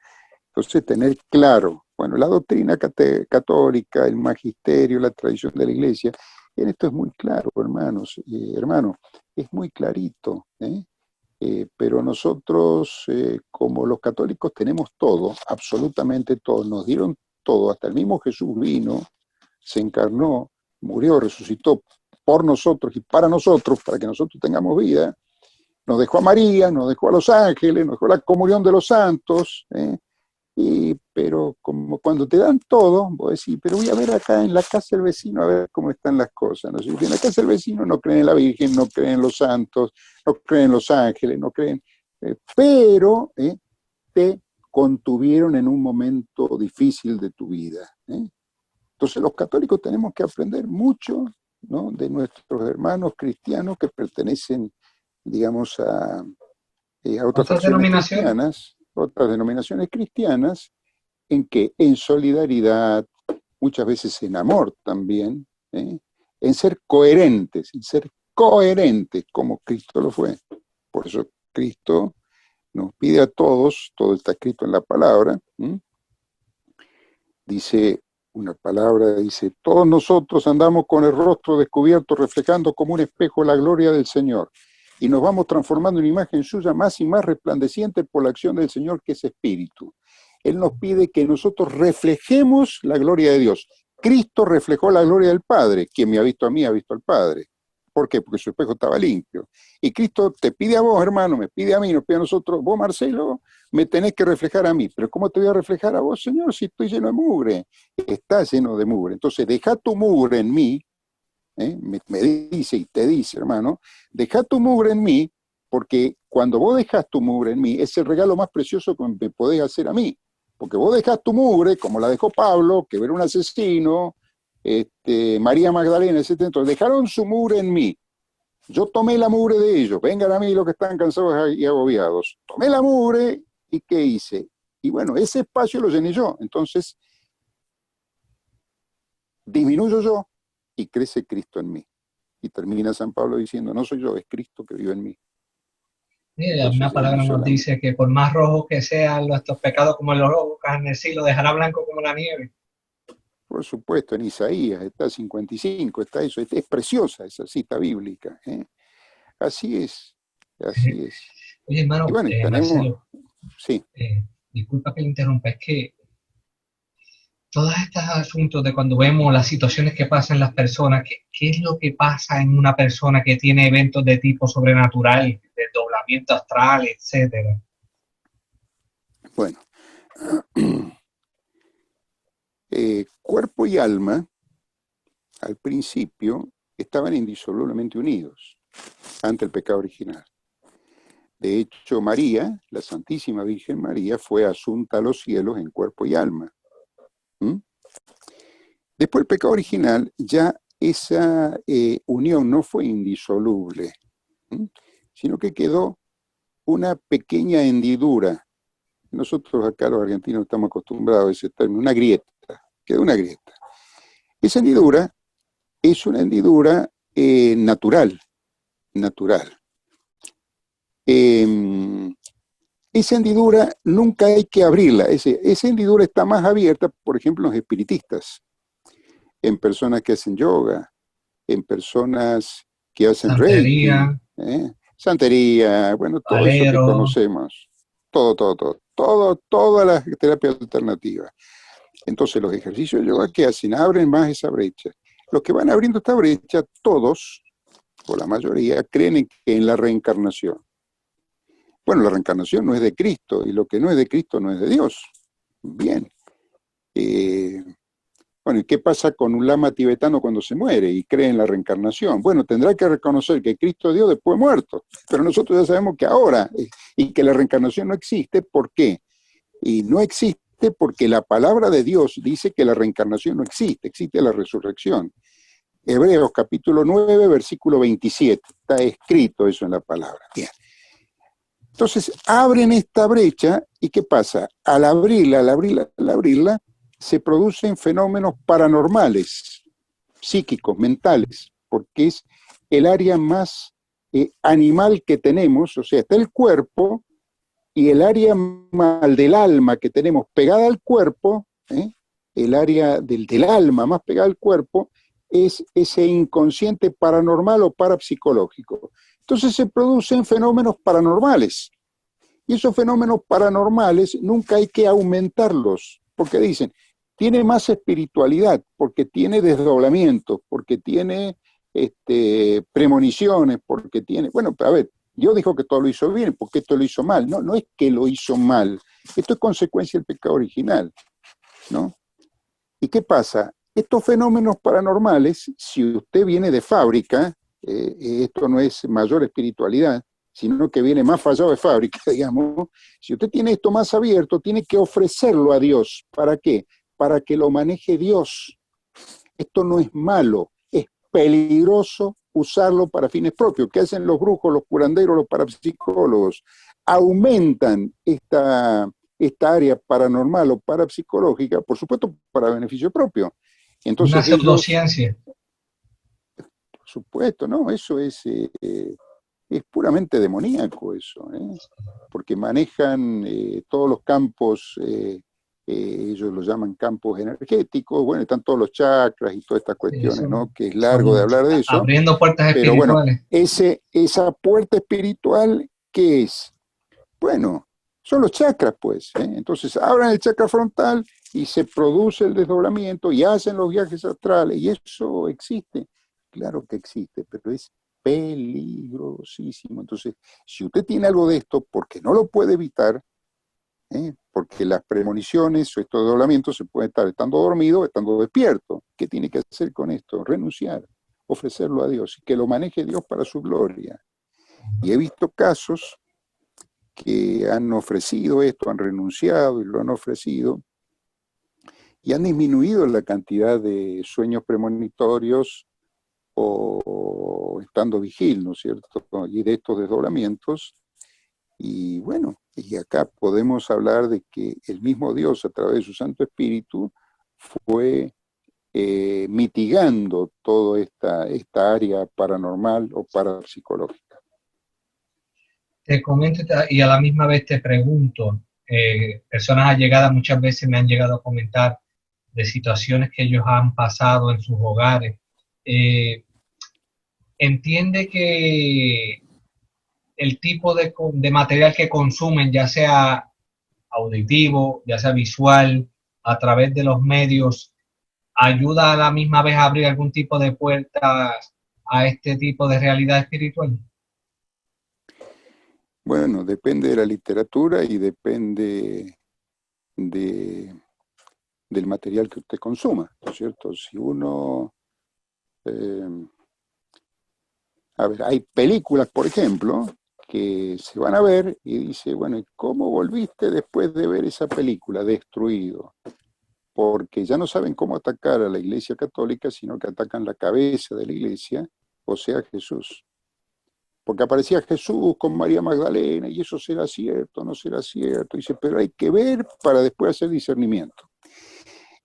Entonces, tener claro, bueno, la doctrina católica, el magisterio, la tradición de la iglesia, en esto es muy claro, hermanos, hermano, es muy clarito, ¿eh? Pero nosotros, como los católicos, tenemos todo, absolutamente todo, nos dieron todo, hasta el mismo Jesús vino, se encarnó, murió, resucitó por nosotros y para nosotros, para que nosotros tengamos vida, nos dejó a María, nos dejó a los ángeles, nos dejó la comunión de los santos, pero como cuando te dan todo, vos decís, pero voy a ver acá en la casa del vecino a ver cómo están las cosas, ¿no? Si en la casa del vecino no creen en la Virgen, no creen en los santos, no creen en los ángeles, no creen, pero te contuvieron en un momento difícil de tu vida. Entonces los católicos tenemos que aprender mucho, ¿no?, de nuestros hermanos cristianos que pertenecen, digamos, a otras facciones cristianas, otras denominaciones cristianas, en que en solidaridad, muchas veces en amor también, en ser coherentes como Cristo lo fue. Por eso Cristo nos pide a todos, todo está escrito en la palabra, dice una palabra, dice, todos nosotros andamos con el rostro descubierto, reflejando como un espejo la gloria del Señor, y nos vamos transformando en imagen suya más y más resplandeciente por la acción del Señor, que es Espíritu. Él nos pide que nosotros reflejemos la gloria de Dios. Cristo reflejó la gloria del Padre. Quien me ha visto a mí ha visto al Padre. ¿Por qué? Porque su espejo estaba limpio. Y Cristo te pide a vos, hermano, me pide a mí, nos pide a nosotros, vos, Marcelo, me tenés que reflejar a mí. Pero ¿cómo te voy a reflejar a vos, Señor, si estoy lleno de mugre? Estás lleno de mugre. Entonces, deja tu mugre en mí, me dice y te dice, hermano, deja tu mugre en mí, porque cuando vos dejas tu mugre en mí, es el regalo más precioso que me podés hacer a mí. Porque vos dejás tu mugre, como la dejó Pablo, que era un asesino, María Magdalena, etc. Entonces dejaron su mugre en mí. Yo tomé la mugre de ellos. Vengan a mí los que están cansados y agobiados. Tomé la mugre y ¿qué hice? Y bueno, ese espacio lo llené yo. Entonces, disminuyo yo y crece Cristo en mí. Y termina San Pablo diciendo, no soy yo, es Cristo que vive en mí. Entonces, una palabra nos dice que por más rojos que sean nuestros pecados como el oro, carmesí, lo dejará blanco como la nieve. Por supuesto, en Isaías está 55, está eso, es preciosa esa cita bíblica. Así es, así es. Oye, hermano, y bueno, tenemos, Marcelo, sí. Disculpa que le interrumpa, es que todos estos asuntos de cuando vemos las situaciones que pasan en las personas, ¿qué es lo que pasa en una persona que tiene eventos de tipo sobrenatural, desdoblamiento astral, etcétera? Bueno, cuerpo y alma, al principio, estaban indisolublemente unidos ante el pecado original. De hecho, María, la Santísima Virgen María, fue asunta a los cielos en cuerpo y alma. Después del pecado original, ya esa unión no fue indisoluble, sino que quedó una pequeña hendidura. Nosotros acá los argentinos estamos acostumbrados a ese término, una grieta, quedó una grieta. Esa hendidura es una hendidura natural. Esa hendidura nunca hay que abrirla, esa hendidura está más abierta, por ejemplo, en los espiritistas, en personas que hacen yoga, en personas que hacen santería, reiki, santería, bueno, todo valero, eso que conocemos, todas las terapias alternativas. Entonces los ejercicios de yoga que hacen, abren más esa brecha. Los que van abriendo esta brecha, todos, o la mayoría, creen en la reencarnación. Bueno, la reencarnación no es de Cristo, y lo que no es de Cristo no es de Dios. Bien. Bueno, ¿y qué pasa con un lama tibetano cuando se muere y cree en la reencarnación? Bueno, tendrá que reconocer que Cristo es Dios después de muerto, pero nosotros ya sabemos que ahora, y que la reencarnación no existe. ¿Por qué? Y no existe porque la palabra de Dios dice que la reencarnación no existe, existe la resurrección. Hebreos capítulo 9, versículo 27, está escrito eso en la palabra. Bien. Entonces, abren esta brecha, ¿y qué pasa? Al abrirla, se producen fenómenos paranormales, psíquicos, mentales, porque es el área más animal que tenemos, o sea, está el cuerpo y el área mal del alma que tenemos pegada al cuerpo, el área del alma más pegada al cuerpo, es ese inconsciente paranormal o parapsicológico. Entonces se producen fenómenos paranormales. Y esos fenómenos paranormales nunca hay que aumentarlos, porque dicen, tiene más espiritualidad, porque tiene desdoblamientos, porque tiene premoniciones, porque tiene... Bueno, a ver, Dios dijo que todo lo hizo bien, porque esto lo hizo mal. No, no es que lo hizo mal, esto es consecuencia del pecado original, ¿no? ¿Y qué pasa? Estos fenómenos paranormales, si usted viene de fábrica, esto no es mayor espiritualidad, sino que viene más fallado de fábrica, digamos, si usted tiene esto más abierto, tiene que ofrecerlo a Dios. ¿Para qué? Para que lo maneje Dios. Esto no es malo, es peligroso usarlo para fines propios. ¿Qué hacen los brujos, los curanderos, los parapsicólogos? Aumentan esta área paranormal o parapsicológica, por supuesto, para beneficio propio. Entonces, una pseudociencia. Por supuesto, no, eso es puramente demoníaco eso, porque manejan todos los campos, ellos lo llaman campos energéticos, bueno, están todos los chakras y todas estas cuestiones, Eso, ¿no? Que es largo de hablar de eso. Abriendo puertas pero espirituales. Bueno, esa puerta espiritual, ¿qué es? Bueno, son los chakras, pues. Entonces abran el chakra frontal y se produce el desdoblamiento y hacen los viajes astrales, y eso existe. Claro que existe, pero es peligrosísimo. Entonces, si usted tiene algo de esto, porque no lo puede evitar, porque las premoniciones o estos desdoblamientos se pueden estar estando dormido o estando despierto. ¿Qué tiene que hacer con esto? Renunciar, ofrecerlo a Dios y que lo maneje Dios para su gloria. Y he visto casos que han ofrecido esto, han renunciado y lo han ofrecido, y han disminuido la cantidad de sueños premonitorios o estando vigil, ¿no es cierto? Y de estos desdoblamientos. Y bueno, y acá podemos hablar de que el mismo Dios, a través de su Santo Espíritu, fue mitigando toda esta área paranormal o parapsicológica. Te comento y a la misma vez te pregunto, personas allegadas muchas veces me han llegado a comentar de situaciones que ellos han pasado en sus hogares. Entiende que el tipo de material que consumen, ya sea auditivo, ya sea visual, a través de los medios, ayuda a la misma vez a abrir algún tipo de puertas a este tipo de realidad espiritual. Bueno, depende de la literatura y depende del material que usted consuma, ¿no es cierto? Si uno... a ver, hay películas, por ejemplo, que se van a ver y dice, bueno, ¿cómo volviste después de ver esa película? Destruido. Porque ya no saben cómo atacar a la Iglesia Católica, sino que atacan la cabeza de la Iglesia, o sea, Jesús. Porque aparecía Jesús con María Magdalena, y eso será cierto, no será cierto. Dice, pero hay que ver para después hacer discernimiento.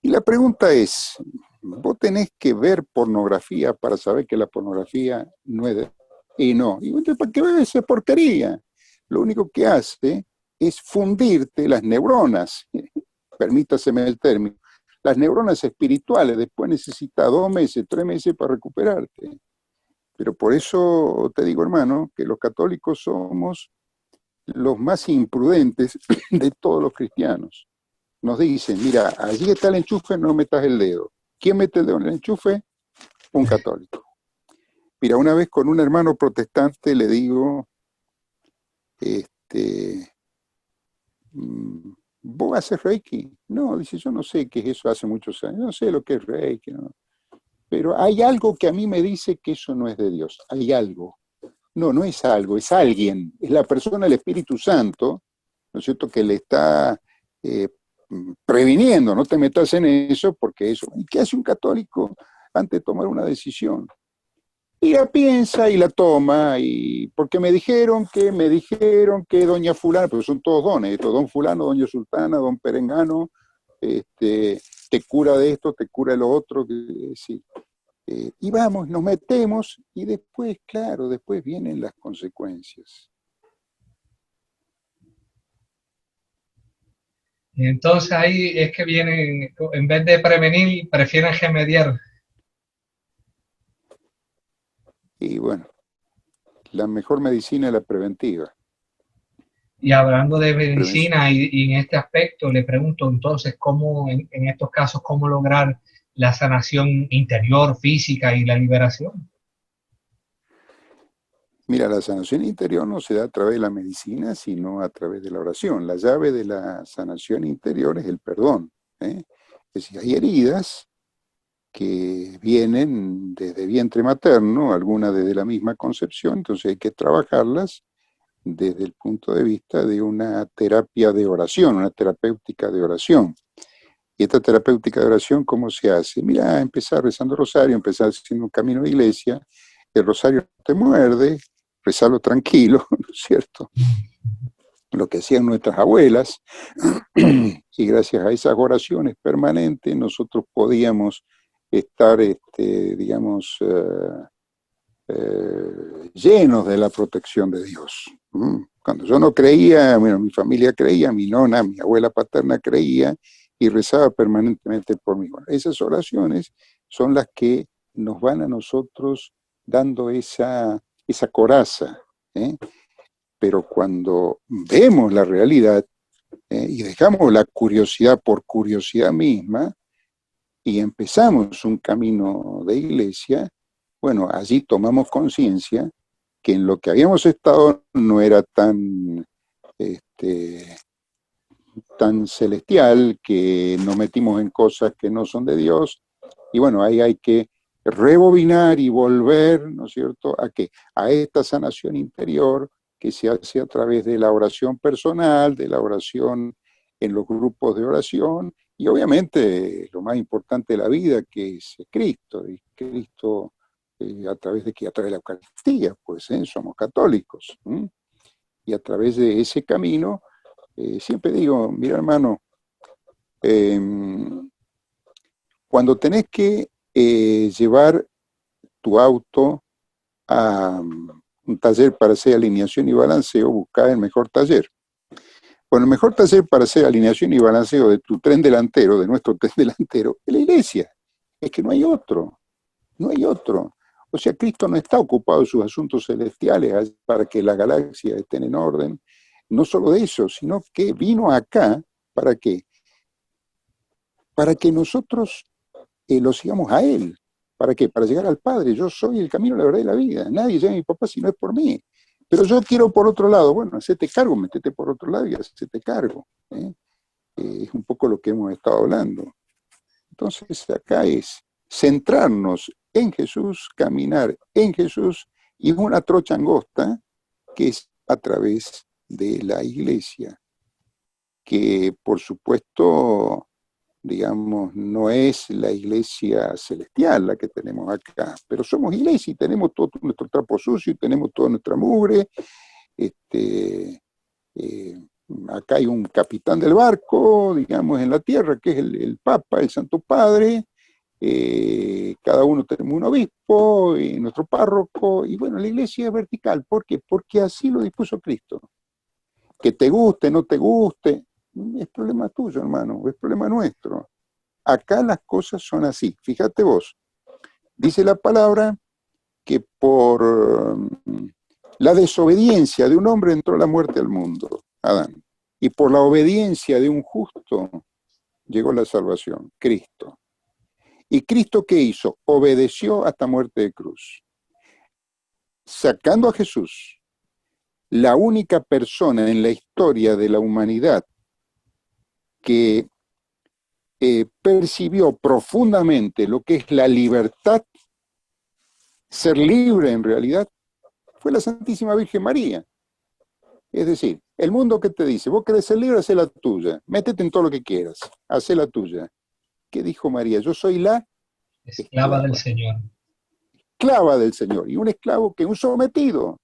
Y la pregunta es, ¿vos tenés que ver pornografía para saber que la pornografía no es de... Y no, y entonces, ¿para qué ves esa porquería? Lo único que hace es fundirte las neuronas, permítaseme el término, las neuronas espirituales, después necesitas 2 meses, 3 meses para recuperarte. Pero por eso te digo, hermano, que los católicos somos los más imprudentes de todos los cristianos. Nos dicen, mira, allí está el enchufe, no metas el dedo. ¿Quién mete el dedo en el enchufe? Un católico. Mira, una vez con un hermano protestante le digo, ¿vos haces Reiki? No, dice, yo no sé qué es eso, hace muchos años, no sé lo que es Reiki, no. Pero hay algo que a mí me dice que eso no es de Dios, hay algo. No, no es algo, es alguien, es la persona, el Espíritu Santo, ¿no es cierto?, que le está previniendo, no te metas en eso, porque eso. ¿Y qué hace un católico antes de tomar una decisión? Y la piensa y la toma, y porque me dijeron que doña fulana, pero son todos dones, don fulano, doña sultana, don perengano, te cura de esto, te cura de lo otro, sí. Y vamos, nos metemos, y después, claro, después vienen las consecuencias. Y entonces ahí es que vienen, en vez de prevenir, prefieren remediar. Y bueno, la mejor medicina es la preventiva. Y hablando de La prevención. medicina y en este aspecto, le pregunto entonces cómo, en estos casos, cómo lograr la sanación interior, física y la liberación. Mira, la sanación interior no se da a través de la medicina, sino a través de la oración. La llave de la sanación interior es el perdón, ¿eh? Es decir, hay heridas que vienen desde vientre materno, algunas desde la misma concepción, entonces hay que trabajarlas desde el punto de vista de una terapia de oración, una terapéutica de oración. Y esta terapéutica de oración, ¿cómo se hace? Mira, empezar rezando rosario, empezar haciendo un camino de iglesia, el rosario te muerde, rezarlo tranquilo, ¿no es cierto? Lo que hacían nuestras abuelas, y gracias a esas oraciones permanentes nosotros podíamos estar, digamos, llenos de la protección de Dios. Cuando yo no creía, bueno, mi familia creía, mi nona, mi abuela paterna creía y rezaba permanentemente por mí. Bueno, esas oraciones son las que nos van a nosotros dando esa coraza, ¿eh? Pero cuando vemos la realidad y dejamos la curiosidad por curiosidad misma y empezamos un camino de iglesia, bueno, allí tomamos conciencia que en lo que habíamos estado no era este, tan celestial, que nos metimos en cosas que no son de Dios, y bueno, ahí hay que rebobinar y volver, ¿no es cierto?, ¿a qué? A esta sanación interior que se hace a través de la oración personal, de la oración en los grupos de oración, y obviamente lo más importante de la vida, que es Cristo, y Cristo a través de que a través de la Eucaristía, pues somos católicos, y a través de ese camino, siempre digo, mira hermano, eh, cuando tenés que llevar tu auto a un taller para hacer alineación y balanceo, buscar el mejor taller. Bueno, el mejor taller para hacer alineación y balanceo de tu tren delantero, de nuestro tren delantero, es la iglesia. Es que no hay otro, no hay otro. O sea, Cristo no está ocupado en sus asuntos celestiales para que las galaxias estén en orden. No solo de eso, sino que vino acá, ¿para qué? Para que nosotros lo sigamos a Él. ¿Para qué? Para llegar al Padre. Yo soy el camino, la verdad y la vida. Nadie llega a mi papá si no es por mí. Pero yo quiero por otro lado. Bueno, hacete cargo, metete por otro lado y hacete cargo. Es un poco lo que hemos estado hablando. Entonces acá es centrarnos en Jesús, caminar en Jesús y una trocha angosta que es a través de la iglesia, que por supuesto, digamos, no es la iglesia celestial la que tenemos acá, pero somos iglesia y tenemos todo nuestro trapo sucio y tenemos toda nuestra mugre. Este, Acá hay un capitán del barco, digamos, en la tierra, que es el Papa, el Santo Padre. Cada uno tenemos un obispo y nuestro párroco, y bueno, la iglesia es vertical. ¿Por qué? Porque así lo dispuso Cristo. Que te guste, no te guste, es problema tuyo, hermano, es problema nuestro. Acá las cosas son así. Fíjate vos, dice la palabra que por la desobediencia de un hombre entró la muerte al mundo, Adán. Y por la obediencia de un justo llegó la salvación, Cristo. ¿Y Cristo qué hizo? Obedeció hasta muerte de cruz. Sacando a Jesús, la única persona en la historia de la humanidad que percibió profundamente lo que es la libertad, ser libre en realidad, fue la Santísima Virgen María. Es decir, el mundo que te dice, vos querés ser libre, haz la tuya, métete en todo lo que quieras, haz la tuya. ¿Qué dijo María? Yo soy la Esclava del esclava, Señor. esclava del Señor. Y un esclavo que un sometido,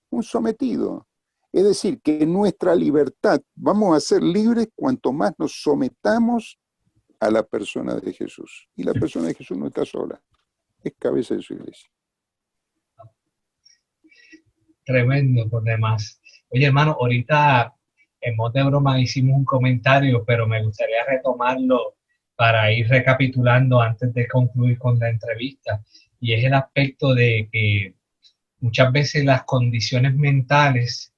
un sometido. Es decir, que nuestra libertad, vamos a ser libres cuanto más nos sometamos a la persona de Jesús. Y la persona de Jesús no está sola, es cabeza de su iglesia. Tremendo por demás. Oye, hermano, ahorita en modo de broma hicimos un comentario, pero me gustaría retomarlo para ir recapitulando antes de concluir con la entrevista. Y es el aspecto de que muchas veces las condiciones mentales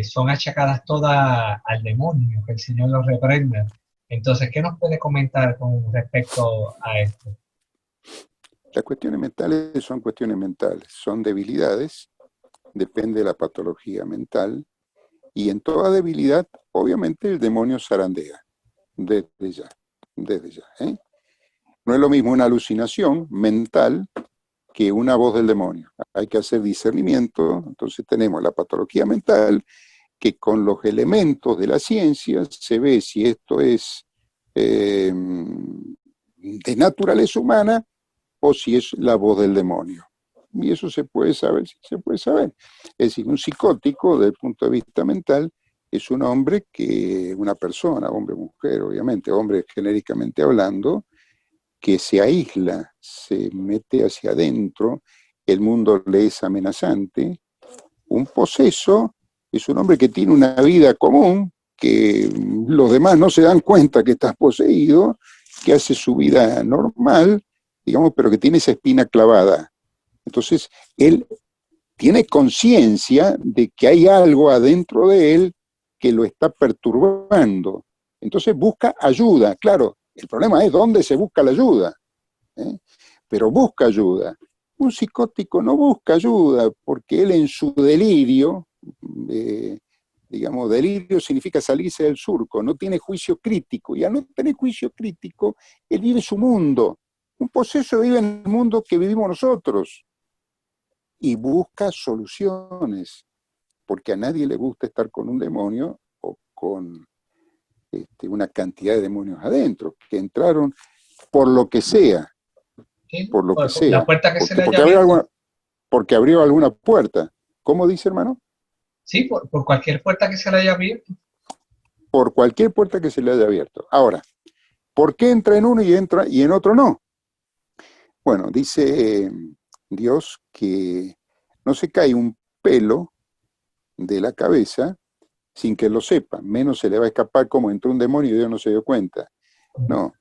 son achacadas todas al demonio, que el Señor los reprenda. Entonces, ¿qué nos puede comentar con respecto a esto? Las cuestiones mentales, son debilidades, depende de la patología mental, y en toda debilidad, obviamente, el demonio zarandea, desde ya, desde ya. No es lo mismo una alucinación mental que una voz del demonio. Hay que hacer discernimiento, entonces tenemos la patología mental, que con los elementos de la ciencia se ve si esto es de naturaleza humana o si es la voz del demonio. Y eso se puede saber, sí, se puede saber. Es decir, un psicótico, desde el punto de vista mental, es un hombre que, una persona, hombre o mujer, obviamente, hombre genéricamente hablando, que se aísla, se mete hacia adentro, el mundo le es amenazante. Un poseso es un hombre que tiene una vida común, que los demás no se dan cuenta que está poseído, que hace su vida normal, digamos, pero que tiene esa espina clavada. Entonces, él tiene conciencia de que hay algo adentro de él que lo está perturbando. Entonces busca ayuda. Claro, el problema es dónde se busca la ayuda. ¿eh? Pero busca ayuda. Un psicótico no busca ayuda porque él en su delirio, digamos, delirio significa salirse del surco, no tiene juicio crítico, y al no tener juicio crítico, él vive su mundo. Un poseso vive en el mundo que vivimos nosotros y busca soluciones, porque a nadie le gusta estar con un demonio o con una cantidad de demonios adentro, que entraron por lo que sea, ¿Sí? por lo que Por la sea, puerta que se le haya abrió abierto. porque abrió alguna puerta. ¿Cómo dice, hermano? Sí, por cualquier puerta que se le haya abierto. Por cualquier puerta que se le haya abierto. Ahora, ¿por qué entra en uno y entra y en otro no? Bueno, dice Dios que no se cae un pelo de la cabeza sin que lo sepa, menos se le va a escapar como entró un demonio y Dios no se dio cuenta. No,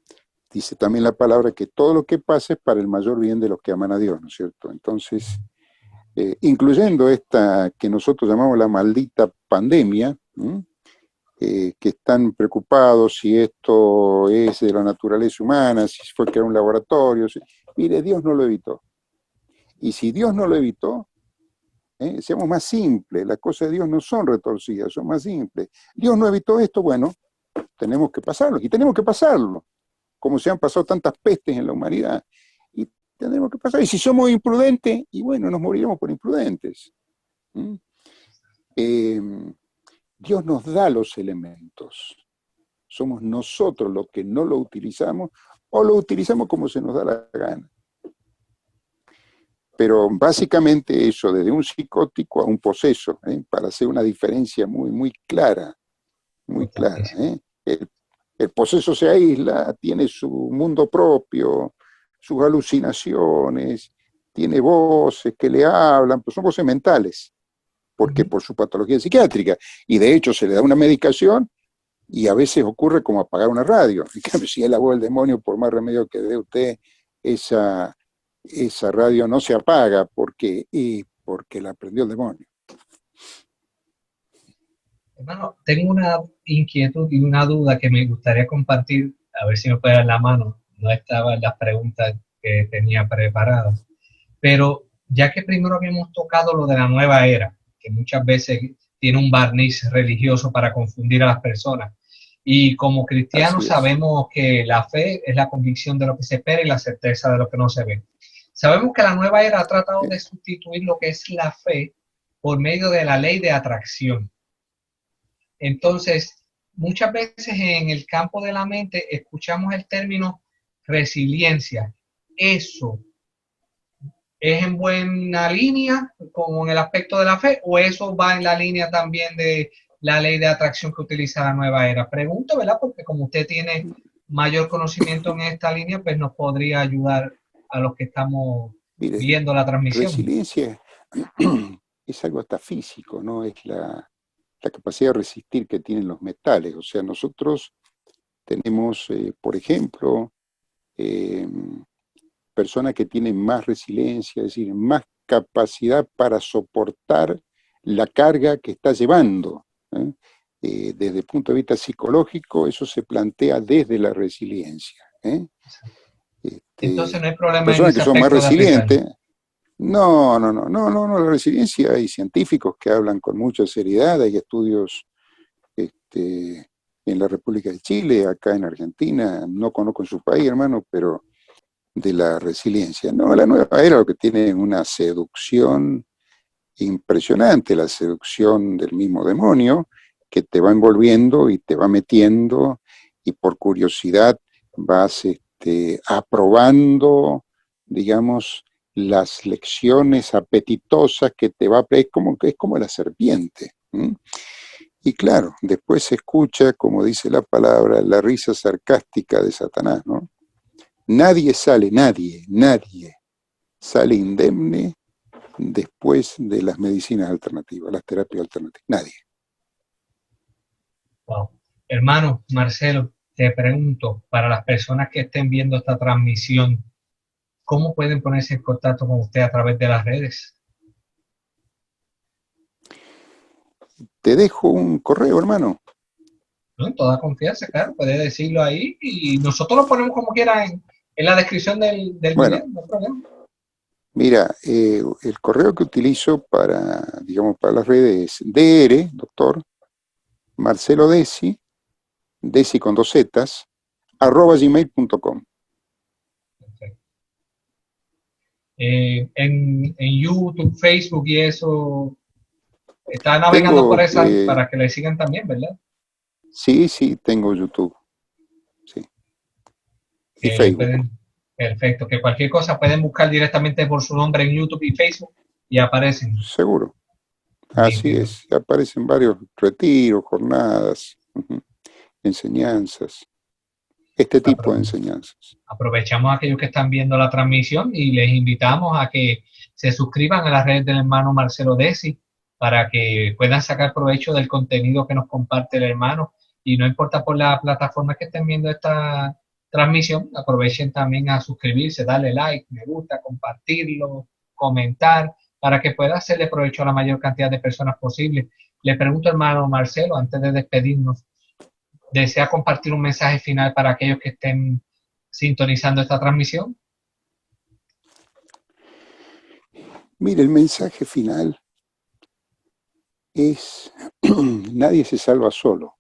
dice también la palabra que todo lo que pasa es para el mayor bien de los que aman a Dios, ¿no es cierto? Entonces, incluyendo esta que nosotros llamamos la maldita pandemia, que están preocupados si esto es de la naturaleza humana, si fue que era un laboratorio. Mire, Dios no lo evitó. Y si Dios no lo evitó, seamos más simples, las cosas de Dios no son retorcidas, son más simples. Dios no evitó esto, bueno, tenemos que pasarlo, y tenemos que pasarlo, como se han pasado tantas pestes en la humanidad, y tenemos que pasar. Y si somos imprudentes, y bueno, nos moriremos por imprudentes. Dios nos da los elementos, somos nosotros los que no lo utilizamos, o lo utilizamos como se nos da la gana. Pero básicamente eso, desde un psicótico a un poseso, para hacer una diferencia muy, muy clara, muy clara. El poseso se aísla, tiene su mundo propio, sus alucinaciones, tiene voces que le hablan, pues son voces mentales, porque por su patología psiquiátrica, y de hecho se le da una medicación y a veces ocurre como apagar una radio. En cambio, si es la voz del demonio, por más remedio que dé usted, esa radio no se apaga porque la prendió el demonio. Hermano, tengo una inquietud y una duda que me gustaría compartir, a ver si me puede dar la mano. No estaban las preguntas que tenía preparadas. Pero ya que primero habíamos tocado lo de la nueva era, que muchas veces tiene un barniz religioso para confundir a las personas. Y como cristianos sabemos que la fe es la convicción de lo que se espera y la certeza de lo que no se ve. Sabemos que la nueva era ha tratado de sustituir lo que es la fe por medio de la ley de atracción. Entonces, muchas veces en el campo de la mente escuchamos el término resiliencia. ¿Eso es en buena línea con el aspecto de la fe o eso va en la línea también de la ley de atracción que utiliza la nueva era? Pregunto, ¿verdad? Porque como usted tiene mayor conocimiento en esta línea, pues nos podría ayudar a los que estamos viendo la transmisión. Resiliencia es algo hasta físico, ¿no? Es la capacidad de resistir que tienen los metales. O sea, nosotros tenemos, por ejemplo, eh, personas que tienen más resiliencia, es decir, más capacidad para soportar la carga que está llevando. ¿Eh? Desde el punto de vista psicológico, eso se plantea desde la resiliencia. Entonces no hay problema en Personas que ese son más aspecto de arriesgar. resilientes, no, la resiliencia, hay científicos que hablan con mucha seriedad, hay estudios en la República de Chile, acá en Argentina, no conozco en su país, hermano, pero de la resiliencia. No, la nueva era lo que tiene una seducción impresionante, la seducción del mismo demonio, que te va envolviendo y te va metiendo, y por curiosidad vas aprobando, digamos, las lecciones apetitosas que te va a... Es como la serpiente. Y claro, después se escucha, como dice la palabra, la risa sarcástica de Satanás, ¿no? Nadie sale indemne después de las medicinas alternativas, las terapias alternativas. Nadie. Wow. Hermano Marcelo, te pregunto, para las personas que estén viendo esta transmisión, ¿cómo pueden ponerse en contacto con usted a través de las redes? Te dejo un correo, hermano. ¿No? En toda confianza, claro, puede decirlo ahí y nosotros lo ponemos como quiera en la descripción del Bueno, video, no hay problema. mira, el correo que utilizo para, digamos, para las redes es dr, doctor, Marcelo Desi, Desi con 2 zetas, @gmail.com. En YouTube, Facebook y eso, está navegando por esa para que le sigan también, ¿verdad? Sí, tengo YouTube. Sí. Y Facebook. Perfecto, que cualquier cosa pueden buscar directamente por su nombre en YouTube y Facebook y aparecen. Seguro. Así Nítido. es. Aparecen varios retiros, jornadas, enseñanzas. Este tipo de enseñanzas. Aprovechamos a aquellos que están viendo la transmisión y les invitamos a que se suscriban a las redes del hermano Marcelo Desi para que puedan sacar provecho del contenido que nos comparte el hermano. Y no importa por la plataforma que estén viendo esta transmisión, aprovechen también a suscribirse, darle like, me gusta, compartirlo, comentar, para que pueda hacerle provecho a la mayor cantidad de personas posible. Le pregunto, hermano Marcelo, antes de despedirnos, ¿desea compartir un mensaje final para aquellos que estén sintonizando esta transmisión? Mire, el mensaje final es, nadie se salva solo.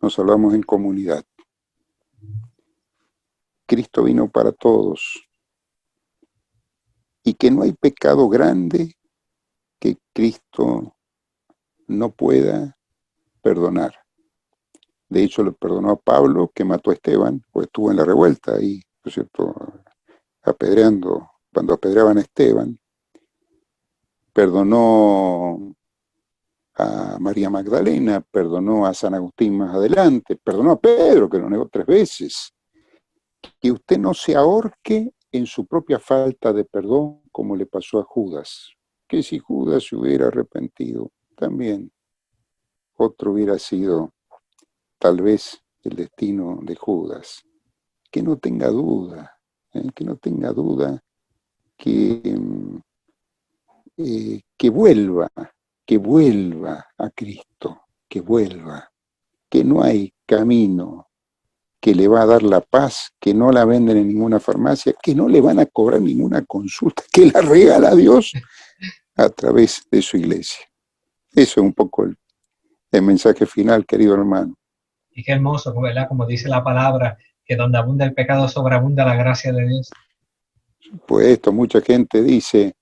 Nos salvamos en comunidad. Cristo vino para todos. Y que no hay pecado grande que Cristo no pueda perdonar. De hecho, le perdonó a Pablo, que mató a Esteban, pues estuvo en la revuelta ahí, ¿no es cierto?, apedreando, cuando apedreaban a Esteban. Perdonó a María Magdalena, perdonó a San Agustín más adelante, perdonó a Pedro, que lo negó 3 veces. Que usted no se ahorque en su propia falta de perdón, como le pasó a Judas. Que si Judas se hubiera arrepentido, también otro hubiera sido tal vez el destino de Judas. Que no tenga duda, que no tenga duda que vuelva a Cristo, que vuelva, que no hay camino que le va a dar la paz, que no la venden en ninguna farmacia, que no le van a cobrar ninguna consulta, que la regala a Dios a través de su iglesia. Eso es un poco el mensaje final, querido hermano. Y qué hermoso, ¿verdad? Como dice la palabra, que donde abunda el pecado sobreabunda la gracia de Dios. Pues esto, mucha gente dice,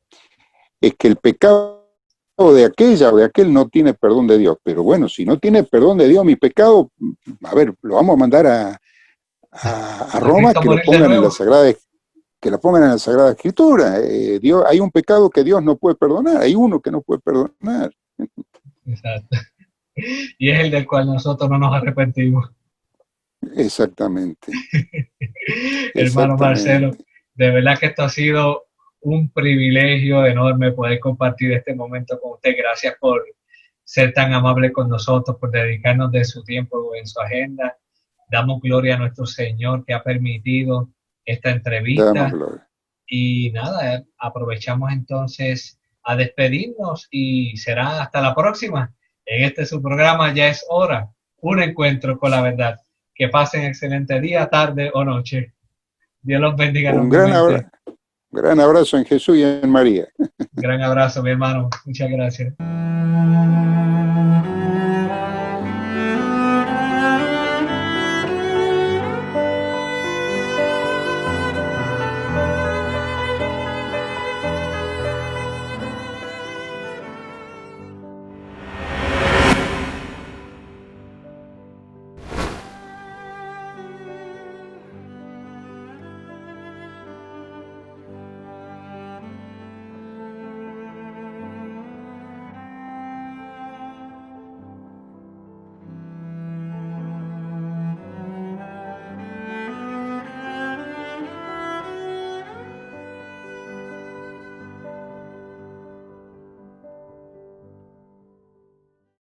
es que el pecado de aquella o de aquel no tiene perdón de Dios. Pero bueno, si no tiene perdón de Dios mi pecado, a ver, lo vamos a mandar a Roma, que lo pongan en la Sagrada Escritura. Dios, hay un pecado que Dios no puede perdonar, hay uno que no puede perdonar. Exacto. Y es el del cual nosotros no nos arrepentimos. Exactamente. Hermano Marcelo, de verdad que esto ha sido un privilegio enorme poder compartir este momento con usted. Gracias por ser tan amable con nosotros, por dedicarnos de su tiempo en su agenda. Damos gloria a nuestro Señor que ha permitido esta Damos entrevista. gloria. Y nada, aprovechamos entonces a despedirnos y será hasta la próxima. En este su programa Ya es Hora, un encuentro con la verdad. Que pasen excelente día, tarde o noche. Dios los bendiga Un enormemente. gran abrazo en Jesús y en María. Gran abrazo, mi hermano. Muchas gracias.